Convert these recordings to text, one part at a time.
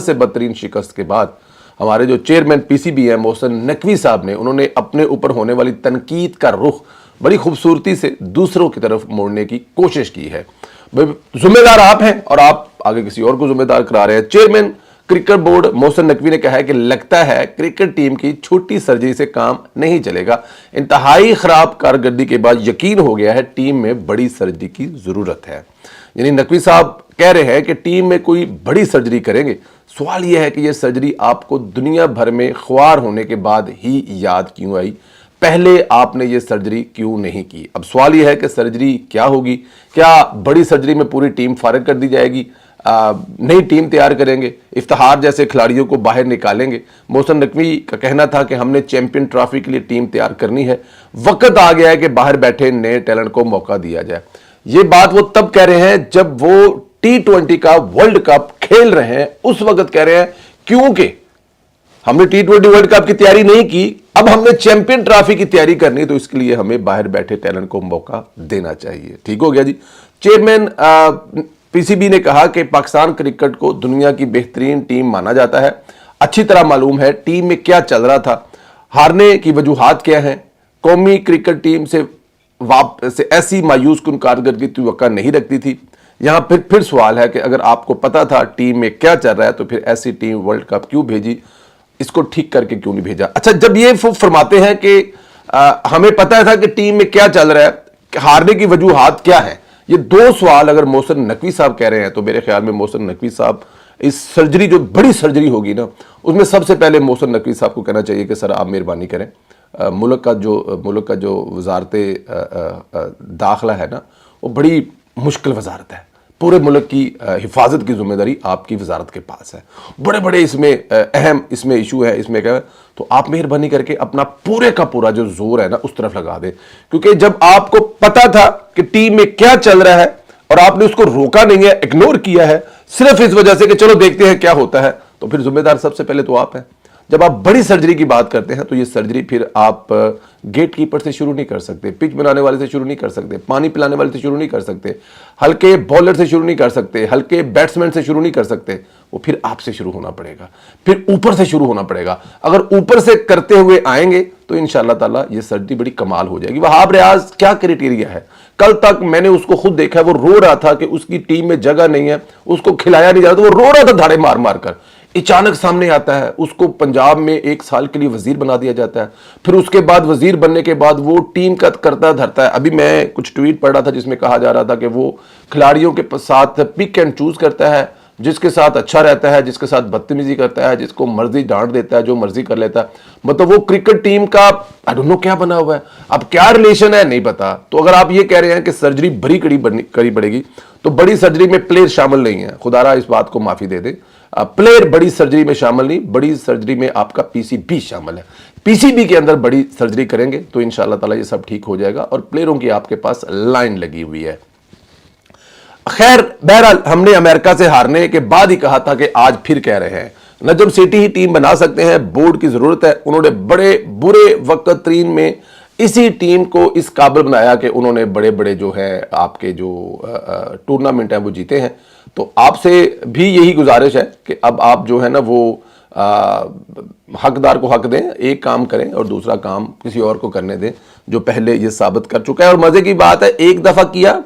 سے بدترین شکست کے بعد ہمارے جو چیئرمین پی سی بی ہیں محسن نقوی صاحب نے انہوں نے اپنے اوپر ہونے والی تنقید کا رخ بڑی خوبصورتی سے دوسروں کی طرف موڑنے کی کوشش کی ہے. ذمہ دار آپ ہیں اور آپ آگے کسی اور کو ذمہ دار کرا رہے ہیں. Chairman cricket board Mohsin Naqvi نے کہا ہے کہ لگتا ہے کرکٹ ٹیم کی چھوٹی سرجری سے کام نہیں چلے گا. انتہائی خراب کارکردگی کے بعد یقین ہو گیا ہے ٹیم میں بڑی سرجری کی ضرورت ہے. یعنی نقوی صاحب کہہ رہے ہیں کہ ٹیم میں کوئی بڑی سرجری کریں گے. سوال یہ ہے کہ یہ سرجری آپ کو دنیا بھر میں خوار ہونے کے بعد ہی یاد کیوں آئی؟ پہلے آپ نے یہ سرجری کیوں نہیں کی؟ اب سوال یہ ہے کہ سرجری کیا ہوگی؟ کیا بڑی سرجری میں پوری ٹیم فارغ کر دی جائے گی؟ نئی ٹیم تیار کریں گے؟ افتخار جیسے کھلاڑیوں کو باہر نکالیں گے؟ محسن نقوی کا کہنا تھا کہ ہم نے چیمپئن ٹرافی کے لیے ٹیم تیار کرنی ہے. وقت آ گیا ہے کہ باہر بیٹھے نئے ٹیلنٹ کو موقع دیا جائے. یہ بات وہ تب کہہ رہے ہیں جب وہ T20 کا ورلڈ کپ کھیل رہے ہیں. اس وقت کہہ رہے ہیں کیونکہ ہم نے T20 ورلڈ کپ کی تیاری نہیں کی, اب ہم نے چیمپئن ٹرافی کی تیاری کرنی, تو اس کے لیے ہمیں باہر بیٹھے ٹیلنٹ کو موقع دینا چاہیے. ٹھیک ہو گیا جی. چیئرمین پی سی بی نے کہا کہ پاکستان کرکٹ کو دنیا کی بہترین ٹیم مانا جاتا ہے. اچھی طرح معلوم ہے ٹیم میں کیا چل رہا تھا, ہارنے کی وجوہات کیا ہیں. قومی کرکٹ ٹیم سے ایسی مایوس کن کارکردگی توقع نہیں رکھتی تھی. یہاں پھر سوال ہے کہ اگر آپ کو پتا تھا ٹیم میں کیا چل رہا ہے تو پھر ایسی ٹیم ورلڈ کپ کیوں بھیجی؟ اس کو ٹھیک کر کے کیوں نہیں بھیجا؟ اچھا, جب یہ فرماتے ہیں کہ ہمیں پتا تھا کہ ٹیم میں کیا چل رہا ہے, ہارنے کی وجوہات کیا ہیں, یہ دو سوال اگر محسن نقوی صاحب کہہ رہے ہیں تو میرے خیال میں محسن نقوی صاحب اس سرجری, جو بڑی سرجری ہوگی نا, اس میں سب سے پہلے محسن نقوی صاحب کو کہنا چاہیے کہ سر آپ مہربانی کریں, ملک کا جو وزارت داخلہ ہے نا, وہ بڑی مشکل وزارت ہے. پورے ملک کی حفاظت کی ذمہ داری آپ کی وزارت کے پاس ہے. بڑے بڑے اس میں اہم اس میں ایشو ہے, اس میں کیا ہے, تو آپ مہربانی کر کے اپنا پورے کا پورا جو زور ہے نا اس طرف لگا دیں. کیونکہ جب آپ کو پتا تھا کہ ٹیم میں کیا چل رہا ہے اور آپ نے اس کو روکا نہیں ہے, اگنور کیا ہے صرف اس وجہ سے کہ چلو دیکھتے ہیں کیا ہوتا ہے, تو پھر ذمہ دار سب سے پہلے تو آپ ہیں. جب آپ بڑی سرجری کی بات کرتے ہیں تو یہ سرجری پھر آپ گیٹ کیپر سے شروع نہیں کر سکتے, پچ بنانے والے سے شروع نہیں کر سکتے, پانی پلانے والے سے شروع نہیں کر سکتے, ہلکے بولر سے شروع نہیں کر سکتے, ہلکے بیٹسمین سے شروع نہیں کر سکتے. وہ پھر آپ سے شروع ہونا پڑے گا, پھر اوپر سے شروع ہونا پڑے گا. اگر اوپر سے کرتے ہوئے آئیں گے تو انشاءاللہ تعالیٰ یہ سرجری بڑی کمال ہو جائے گی. وہاب ریاض کیا کرائٹیریا ہے؟ کل تک میں نے اس کو خود دیکھا ہے, وہ رو رہا تھا کہ اس کی ٹیم میں جگہ نہیں ہے, اس کو کھلایا نہیں جاتا, وہ رو رہا تھا دھاڑے مار مار کر. اچانک سامنے آتا ہے, اس کو پنجاب میں 1 سال کے لیے وزیر بنا دیا جاتا ہے. پھر اس کے بعد وزیر بننے کے بعد وہ ٹیم کا کرتا دھرتا ہے. ابھی میں کچھ ٹویٹ پڑھ رہا تھا جس میں کہا جا رہا تھا کہ وہ کھلاڑیوں کے ساتھ پک اینڈ چوز کرتا ہے, جس کے ساتھ اچھا رہتا ہے, جس کے ساتھ بدتمیزی کرتا ہے, جس کو مرضی ڈانٹ دیتا ہے, جو مرضی کر لیتا ہے. مطلب وہ کرکٹ ٹیم کا I don't know کیا بنا ہوا ہے. اب کیا ریلیشن ہے نہیں پتا. تو اگر آپ یہ کہہ رہے ہیں کہ سرجری بڑی کری پڑے گی, تو بڑی سرجری میں پلیئر شامل نہیں ہے. خدا را اس بات کو معافی دے دے, پلیئر بڑی سرجری میں شامل نہیں. بڑی سرجری میں آپ کا پی سی بی شامل ہے. پی سی بی کے اندر بڑی سرجری کریں گے تو انشاءاللہ تعالیٰ یہ سب ٹھیک ہو جائے گا, اور پلیئروں کی آپ کے پاس لائن لگی ہوئی ہے. خیر بہرحال ہم نے امریکہ سے ہارنے کے بعد ہی کہا تھا کہ آج پھر کہہ رہے ہیں نجم سیٹھی ہی ٹیم بنا سکتے ہیں, بورڈ کی ضرورت ہے. انہوں نے بڑے برے وقت ترین میں اسی ٹیم کو اس قابل بنایا کہ انہوں نے بڑے بڑے جو ہے آپ کے جو ٹورنامنٹ ہیں وہ جیتے ہیں. تو آپ سے بھی یہی گزارش ہے کہ اب آپ جو ہے نا وہ حقدار کو حق دیں, ایک کام کریں اور دوسرا کام کسی اور کو کرنے دیں جو پہلے یہ ثابت کر چکا ہے. اور مزے کی بات ہے, ایک دفعہ کیا,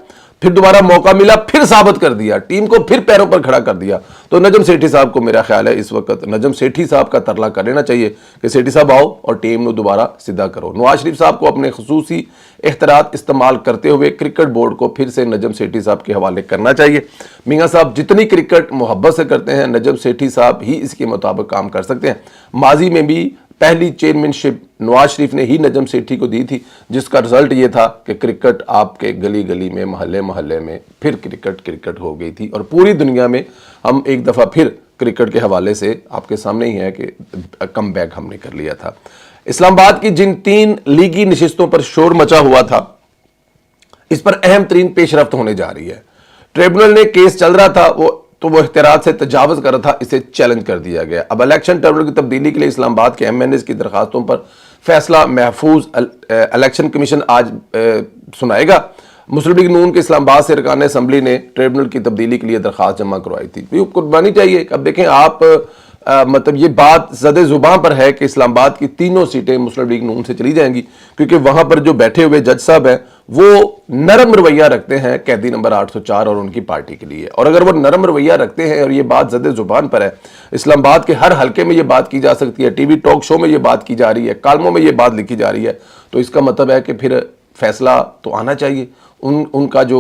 پھر دوبارہ موقع ملا, پھر ثابت کر دیا, ٹیم کو پھر پیروں پر کھڑا کر دیا. تو نجم سیٹھی صاحب کو میرا خیال ہے اس وقت نجم سیٹھی صاحب کا ترلا کر لینا چاہیے کہ سیٹھی صاحب آؤ اور ٹیم کو دوبارہ سیدھا کرو. نواز شریف صاحب کو اپنے خصوصی اختیارات استعمال کرتے ہوئے کرکٹ بورڈ کو پھر سے نجم سیٹھی صاحب کے حوالے کرنا چاہیے. میاں صاحب جتنی کرکٹ محبت سے کرتے ہیں, نجم سیٹھی صاحب ہی اس کے مطابق کام کر سکتے ہیں. ماضی میں بھی پہلی چیئرمین شپ نواز شریف نے ہی نجم سیٹھی کو دی تھی, جس کا رزلٹ یہ تھا کہ کرکٹ آپ کے گلی گلی میں, محلے محلے میں پھر کرکٹ ہو گئی تھی. اور پوری دنیا میں ہم ایک دفعہ پھر کرکٹ کے حوالے سے آپ کے سامنے ہی ہے کہ کم بیک ہم نے کر لیا تھا. اسلام آباد کی جن 3 لیگی نشستوں پر شور مچا ہوا تھا, اس پر اہم ترین پیش رفت ہونے جا رہی ہے. ٹریبونل نے کیس چل رہا تھا وہ اختیارات سے تجاوز کر رہا تھا, اسے چیلنج کر دیا گیا. اب الیکشن ٹریبونل کی تبدیلی کے لیے اسلام آباد کے ایم این ایز کی درخواستوں پر فیصلہ محفوظ الیکشن کمیشن آج سنائے گا. مسلم لیگ نون کے اسلام آباد سے ارکان اسمبلی نے ٹریبونل کی تبدیلی کے لیے درخواست جمع کروائی تھی. یہ قربانی چاہیے. اب دیکھیں آپ مطلب یہ بات زد زبان پر ہے کہ اسلام آباد کی تینوں سیٹیں مسلم لیگ نون سے چلی جائیں گی، کیونکہ وہاں پر جو بیٹھے ہوئے جج صاحب ہیں وہ نرم رویہ رکھتے ہیں قیدی نمبر 804 اور ان کی پارٹی کے لیے. اور اگر وہ نرم رویہ رکھتے ہیں اور یہ بات زد زبان پر ہے، اسلام آباد کے ہر حلقے میں یہ بات کی جا سکتی ہے، ٹی وی ٹاک شو میں یہ بات کی جا رہی ہے، کالموں میں یہ بات لکھی جا رہی ہے، تو اس کا مطلب ہے کہ پھر فیصلہ تو آنا چاہیے. ان کا جو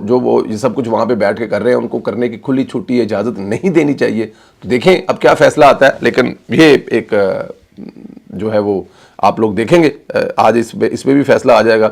وہ یہ سب کچھ وہاں پہ بیٹھ کے کر رہے ہیں، ان کو کرنے کی کھلی چھٹی اجازت نہیں دینی چاہیے. تو دیکھیں اب کیا فیصلہ آتا ہے، لیکن یہ ایک جو ہے وہ آپ لوگ دیکھیں گے آج اس پہ بھی فیصلہ آ جائے گا.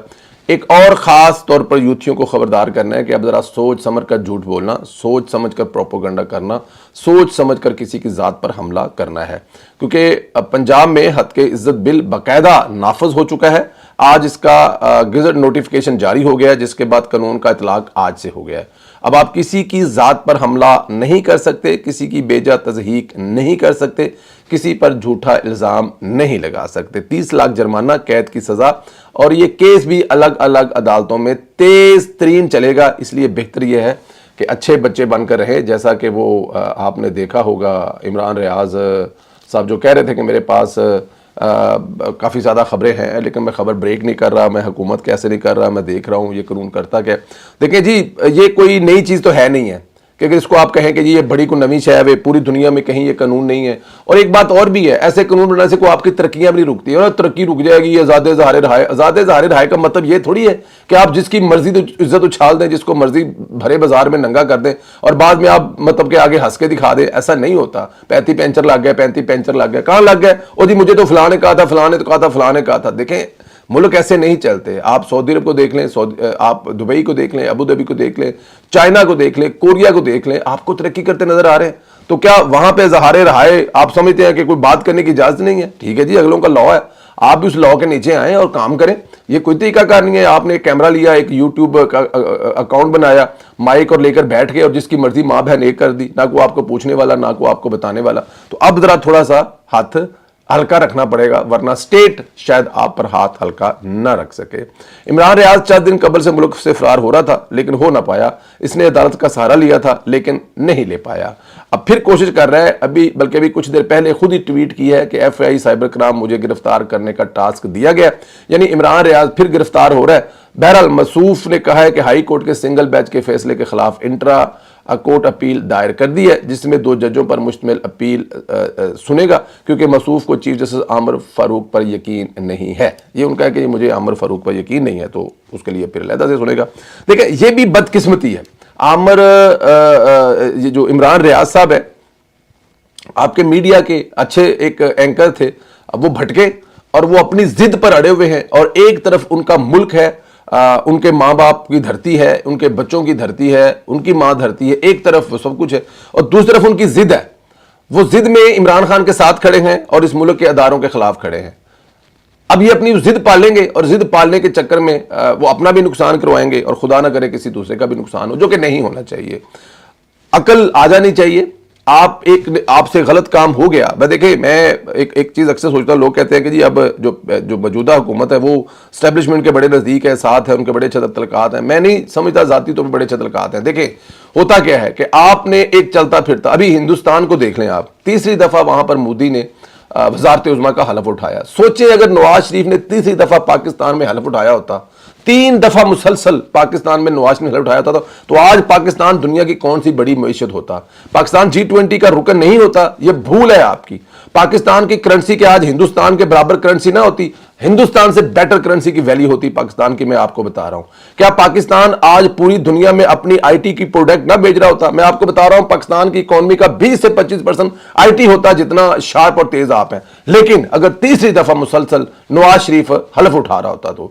ایک اور خاص طور پر یوتھیوں کو خبردار کرنا ہے کہ اب ذرا سوچ سمجھ کر جھوٹ بولنا، سوچ سمجھ کر پروپیگنڈا کرنا، سوچ سمجھ کر کسی کی ذات پر حملہ کرنا ہے، کیونکہ پنجاب میں حد کے عزت بل باقاعدہ نافذ ہو چکا ہے. آج اس کا گزٹ نوٹیفیکیشن جاری ہو گیا ہے، جس کے بعد قانون کا اطلاق آج سے ہو گیا ہے. اب آپ کسی کی ذات پر حملہ نہیں کر سکتے، کسی کی بیجا تضحیک نہیں کر سکتے، کسی پر جھوٹا الزام نہیں لگا سکتے. 30 لاکھ جرمانہ، قید کی سزا، اور یہ کیس بھی الگ الگ عدالتوں میں تیز ترین چلے گا. اس لیے بہتر یہ ہے کہ اچھے بچے بن کر رہے، جیسا کہ وہ آپ نے دیکھا ہوگا عمران ریاض صاحب جو کہہ رہے تھے کہ میرے پاس کافی زیادہ خبریں ہیں لیکن میں خبر بریک نہیں کر رہا، میں حکومت کیسے نہیں کر رہا، میں دیکھ رہا ہوں یہ قانون کرتا کیا. دیکھیں جی یہ کوئی نئی چیز تو ہے نہیں ہے کہ اگر اس کو آپ کہیں کہ جی یہ بڑی کو نوی شے ہے، پوری دنیا میں کہیں یہ قانون نہیں ہے. اور ایک بات اور بھی ہے، ایسے قانون بنانے سے کوئی آپ کی ترقیاں بھی نہیں رکتی ہے. اور ترقی رک جائے گی، یہ آزاد ظاہر رہائے. آزاد ظاہر رہائے کا مطلب یہ تھوڑی ہے کہ آپ جس کی مرضی عزت اچھال دیں، جس کو مرضی بھرے بازار میں ننگا کر دیں اور بعد میں آپ مطلب کہ آگے ہنس کے دکھا دیں. ایسا نہیں ہوتا. 35 پینچر لگ گئے، 35 پینچر لگ گئے، کہاں لگ گئے؟ او جی مجھے تو فلاں نے کہا تھا، فلاں نے تو کہا تھا، فلاں نے کہا تھا. دیکھیں ملک ایسے نہیں چلتے. آپ سعودی عرب کو دیکھ لیں، آپ دبئی کو دیکھ لیں، ابو ظبی کو دیکھ لیں، چائنا کو دیکھ لیں، کوریا کو دیکھ لیں، آپ کو ترقی کرتے نظر آ رہے ہیں. تو کیا وہاں پہ اظہار رہائے آپ سمجھتے ہیں کہ کوئی بات کرنے کی اجازت نہیں ہے؟ ٹھیک ہے جی، اگلوں کا لا ہے، آپ بھی اس لا کے نیچے آئیں اور کام کریں. یہ کوئی طریقہ کار نہیں ہے. آپ نے ایک کیمرہ لیا، ایک یوٹیوب کا اکاؤنٹ بنایا، مائک اور لے کر بیٹھ گئے اور جس کی مرضی ماں بہن ایک کر دی، نہ کوئی آپ کو پوچھنے والا، نہ کوئی آپ کو بتانے والا. تو اب ذرا تھوڑا سا ہاتھ ہلکا رکھنا پڑے گا، ورنہ سٹیٹ شاید آپ پر ہاتھ ہلکا نہ رکھ سکے. عمران ریاض چند دن قبل سے ملک سے فرار ہو رہا تھا لیکن ہو نہ پایا. اس نے عدالت کا سہارا لیا تھا لیکن نہیں لے پایا. اب پھر کوشش کر رہا ہے، بلکہ ابھی کچھ دیر پہلے خود ہی ٹویٹ کی ہے کہ ایف آئی سائبر کرائم مجھے گرفتار کرنے کا ٹاسک دیا گیا. یعنی عمران ریاض پھر گرفتار ہو رہا ہے. بہرحال موصوف نے کہا ہے کہ ہائی کورٹ کے سنگل بیچ کے فیصلے کے خلاف انٹرا کورٹ اپیل دائر کر دی ہے، جس میں 2 ججوں پر مشتمل اپیل سنے گا، کیونکہ موصوف کو چیف جسٹس عامر فاروق پر یقین نہیں ہے. یہ ان کا ہے کہ مجھے عامر فاروق پر یقین نہیں ہے، تو اس کے لیے پھر علیحدہ سے سنے گا. دیکھیں یہ بھی بدقسمتی ہے. عامر یہ جو عمران ریاض صاحب ہے، آپ کے میڈیا کے اچھے ایک اینکر تھے، اب وہ بھٹکے اور وہ اپنی ضد پر اڑے ہوئے ہیں. اور ایک طرف ان کا ملک ہے، ان کے ماں باپ کی دھرتی ہے، ان کے بچوں کی دھرتی ہے، ان کی ماں دھرتی ہے، ایک طرف وہ سب کچھ ہے، اور دوسری طرف ان کی ضد ہے. وہ ضد میں عمران خان کے ساتھ کھڑے ہیں اور اس ملک کے اداروں کے خلاف کھڑے ہیں. اب یہ اپنی ضد پالیں گے اور ضد پالنے کے چکر میں وہ اپنا بھی نقصان کروائیں گے اور خدا نہ کرے کسی دوسرے کا بھی نقصان ہو، جو کہ نہیں ہونا چاہیے. عقل آ جانی چاہیے. آپ سے غلط کام ہو گیا. دیکھیں میں ایک چیز اکثر سوچتا ہوں، لوگ کہتے ہیں کہ جی اب جو موجودہ حکومت ہے وہ اسٹیبلشمنٹ کے بڑے نزدیک ہے، ساتھ ہے، ان کے بڑے اچھے تعلقات ہیں. میں نہیں سمجھتا ذاتی طور پر بڑے اچھے تعلقات ہیں. دیکھیں ہوتا کیا ہے کہ آپ نے ایک چلتا پھرتا، ابھی ہندوستان کو دیکھ لیں آپ، تیسری دفعہ وہاں پر مودی نے وزارت عظمیٰ کا حلف اٹھایا. سوچیں اگر نواز شریف نے تیسری دفعہ پاکستان میں حلف اٹھایا ہوتا، 3 دفعہ مسلسل پاکستان میں نواز نے حلف اٹھایا ہوتا تو آج پاکستان دنیا کی کون سی بڑی معیشت ہوتا. پاکستان G20 کا رکن نہیں ہوتا. یہ بھول ہے آپ کی. پاکستان کی کرنسی کے آج ہندوستان کے برابر کرنسی نہ ہوتی، ہندوستان سے بیٹر کرنسی کی ویلیو ہوتی پاکستان کی. میں آپ کو بتا رہا ہوں کیا پاکستان آج پوری دنیا میں اپنی آئی ٹی کی پروڈکٹ نہ بیچ رہا ہوتا. میں آپ کو بتا رہا ہوں پاکستان کی اکانومی کا 20 سے 25% آئی ٹی ہوتا، جتنا شارپ اور تیز آپ ہیں. لیکن اگر تیسری دفعہ مسلسل نواز شریف حلف اٹھا رہا ہوتا تو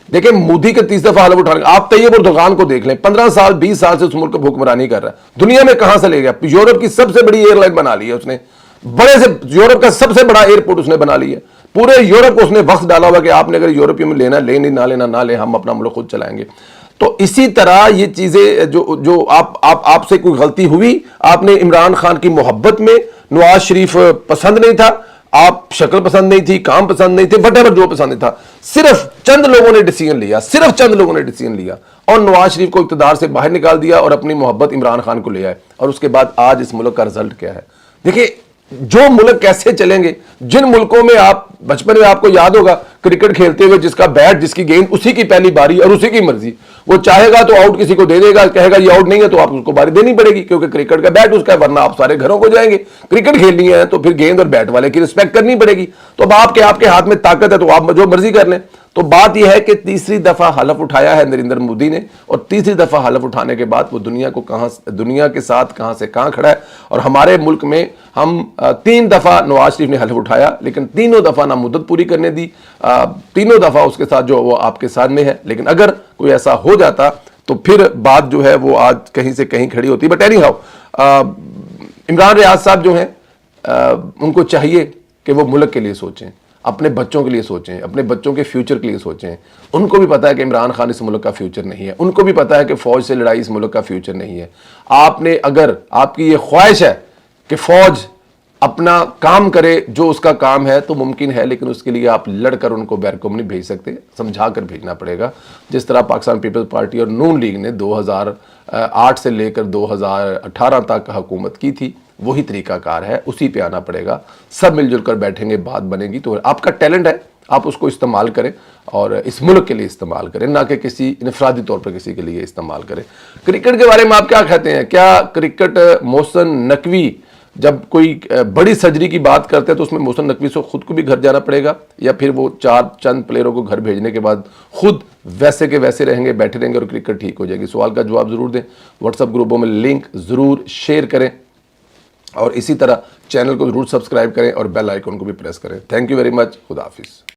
دیکھیں مودی کے 30 دفعہ حلف اٹھانے. آپ طیب اردغان کو دیکھ لیں، 15 سال 20 سال سے اس ملک کو حکمرانی کر رہا ہے. دنیا میں کہاں سے لے گیا؟ یورپ کی سب سے بڑی ایئر لائن بنا لی ہے اس نے. یورپ کا سب سے بڑا ایئرپورٹ اس نے بنا لی ہے. پورے یورپ کو اس نے وقت ڈالا ہوا کہ آپ نے اگر یورپیوں میں لینا لے نہیں، نہ لینا نہ لے، ہم اپنا ملک خود چلائیں گے. تو اسی طرح یہ چیزیں جو آپ سے کوئی غلطی ہوئی، آپ نے عمران خان کی محبت میں نواز شریف پسند نہیں تھا، آپ شکل پسند نہیں تھی، کام پسند نہیں تھے، whatever جو پسند نہیں تھا، صرف چند لوگوں نے ڈیسیژن لیا، اور نواز شریف کو اقتدار سے باہر نکال دیا اور اپنی محبت عمران خان کو لے آئے، اور اس کے بعد آج اس ملک کا رزلٹ کیا ہے؟ دیکھیے جو ملک کیسے چلیں گے، جن ملکوں میں آپ بچپن میں آپ کو یاد ہوگا کرکٹ کھیلتے ہوئے جس کا بیٹ جس کی گیند اسی کی پہلی باری اور اسی کی مرضی، وہ چاہے گا تو آؤٹ کسی کو دے دے گا، کہے گا یہ آؤٹ نہیں ہے تو آپ اس کو باری دینی پڑے گی کیونکہ کرکٹ کا بیٹ اس کا ہے، ورنہ آپ سارے گھروں کو جائیں گے۔ کرکٹ کھیلنی ہے تو پھر گیند اور بیٹ والے کی رسپیکٹ کرنی پڑے گی۔ تو اب آپ کے ہاتھ میں طاقت ہے تو آپ جو مرضی کر لیں۔ تو بات یہ ہے کہ تیسری دفعہ حلف اٹھایا ہے نریندر مودی نے، اور تیسری دفعہ حلف اٹھانے کے بعد وہ دنیا کے ساتھ کہاں سے کہاں کھڑا ہے۔ اور ہمارے ملک میں ہم 3 دفعہ نواز شریف نے حلف اٹھایا، لیکن تینوں دفعہ نہ مدت پوری کرنے دی، تینوں دفعہ اس کے ساتھ جو وہ آپ کے سامنے ہے۔ لیکن اگر کوئی ایسا ہو جاتا تو پھر بات جو ہے وہ آج کہیں سے کہیں کھڑی ہوتی۔ بٹ اینی ہاؤ، عمران ریاض صاحب جو ہیں ان کو چاہیے کہ وہ ملک کے لیے سوچیں، اپنے بچوں کے لیے سوچیں، اپنے بچوں کے فیوچر کے لیے سوچیں۔ ان کو بھی پتا ہے کہ عمران خان اس ملک کا فیوچر نہیں ہے، ان کو بھی پتا ہے کہ فوج سے لڑائی اس ملک کا فیوچر نہیں ہے۔ اگر آپ کی یہ خواہش ہے کہ فوج اپنا کام کرے جو اس کا کام ہے تو ممکن ہے، لیکن اس کے لیے آپ لڑ کر ان کو بیرکوم نہیں بھیج سکتے، سمجھا کر بھیجنا پڑے گا۔ جس طرح پاکستان پیپلز پارٹی اور نون لیگ نے 2008 سے لے کر 2018 تک حکومت کی تھی، وہی طریقہ کار ہے، اسی پہ آنا پڑے گا۔ سب مل جل کر بیٹھیں گے، بات بنے گی۔ تو آپ کا ٹیلنٹ ہے، آپ اس کو استعمال کریں اور اس ملک کے لیے استعمال کریں، نہ کہ کسی انفرادی طور پر کسی کے لیے استعمال کریں۔ کرکٹ کے بارے میں آپ کیا کہتے ہیں؟ کیا کرکٹ محسن نقوی جب کوئی بڑی سرجری کی بات کرتے ہیں تو اس میں محسن نقوی سے خود کو بھی گھر جانا پڑے گا، یا پھر وہ چند پلیئروں کو گھر بھیجنے کے بعد خود ویسے کے ویسے رہیں گے، بیٹھے رہیں گے اور کرکٹ ٹھیک ہو جائے گی؟ سوال کا جواب ضرور دیں، واٹس ایپ گروپوں میں لنک ضرور شیئر کریں، اور اسی طرح چینل کو ضرور سبسکرائب کریں اور بیل آئیکن کو بھی پریس کریں۔ تھینک یو ویری مچ، خدا حافظ۔